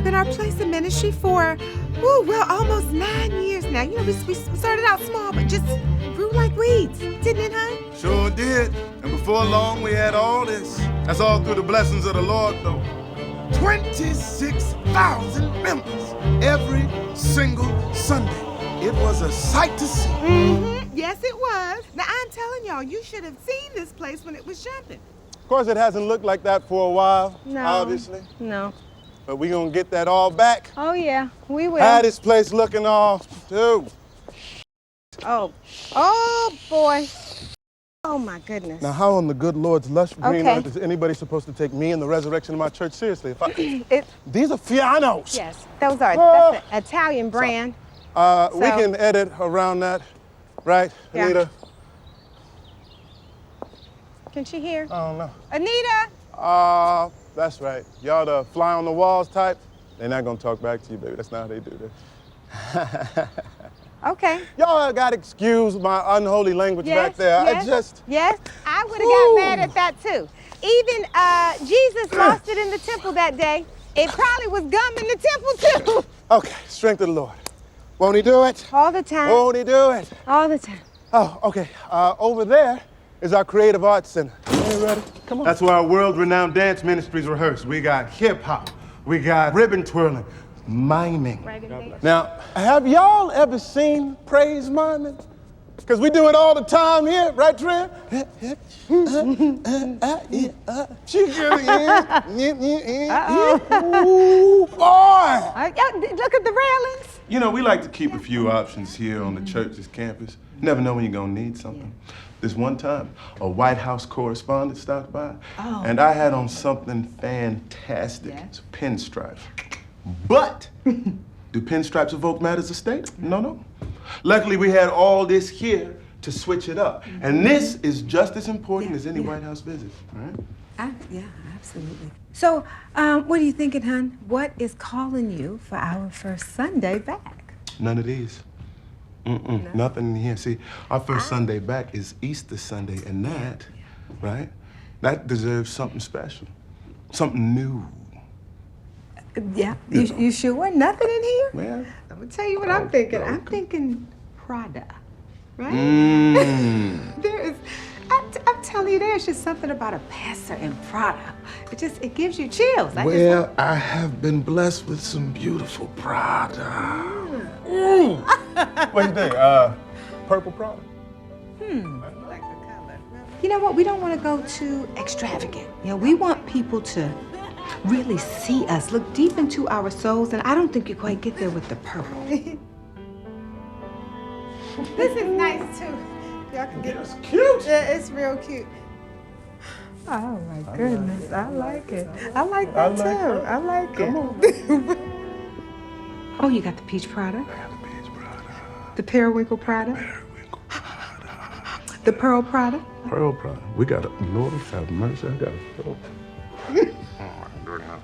been our place of ministry for, almost 9 years now. You know, we started out small, but just grew like weeds, didn't it, hon? Sure did. And before long, we had all this. That's all through the blessings of the Lord, though. 26,000 members every single Sunday. It was a sight to see. Mm-hmm. Yes, it was. Now, I'm telling y'all, you should have seen this place when it was jumping. Of course, it hasn't looked like that for a while, No. obviously. No. But we're going to get that all back. Oh, yeah, we will. How this place looking all, too. Oh, boy. Oh, my goodness. Now, how on the good Lord's lush green Okay. earth is anybody supposed to take me and the resurrection of my church seriously? If It- These are Fianos. Yes, that's an Italian brand. We can edit around that, right, Yeah. Anita? Can she hear? I don't know. Anita! That's right. Y'all the fly on the walls type? They're not gonna talk back to you, baby. That's not how they do this. Okay. Y'all gotta excuse my unholy language back there. Yes, I would have got mad at that too. Even Jesus lost it in the temple that day. It probably was gum in the temple too. Okay, strength of the Lord. Won't he do it? All the time. Won't he do it? All the time. Oh, okay. Over there is our creative arts center. You ready? Come on. That's where our world-renowned dance ministries rehearse. We got hip-hop. We got ribbon twirling. Miming. Now, have y'all ever seen praise miming? Because we do it all the time here, right, Trin? Ooh, boy! Look at the railings. You know, we like to keep a few options here on the church's campus. Never know when you're gonna need something. This one time, a White House correspondent stopped by, and I had on something fantastic. It's a pinstripe. But, do pinstripes evoke matters of state? No. Luckily, we had all this here to switch it up. And this is just as important as any White House visit, all right? Yeah, absolutely. So, what are you thinking, hon? What is calling you for our first Sunday back? None of these. Nothing in here. See, our first Sunday back is Easter Sunday, and that, right, that deserves something special, something new. Yeah, you sure? Nothing in here? Man. I'm gonna tell you what I'm thinking. I'm thinking Prada, right? There is, I'm telling you, there's just something about a pastor in Prada. It gives you chills. Well, I have been blessed with some beautiful Prada. What do you think? Purple Prada? I like the color. You know what? We don't want to go too extravagant. You know, we want people to really see us, look deep into our souls, and I don't think you quite get there with the purple. This is nice too. Y'all can get it. It's cute. Yeah, it's real cute. Oh my goodness, I like it. I like that too. I like it. Come on. Oh, you got the peach Prada? I got the peach Prada. The periwinkle Prada? Periwinkle Prada. The pearl Prada? Pearl Prada. We got a, Lord have mercy, I got a pearl.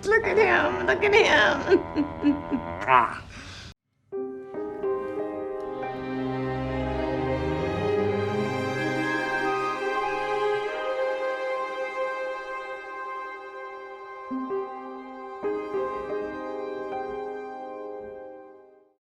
Look at him, look at him.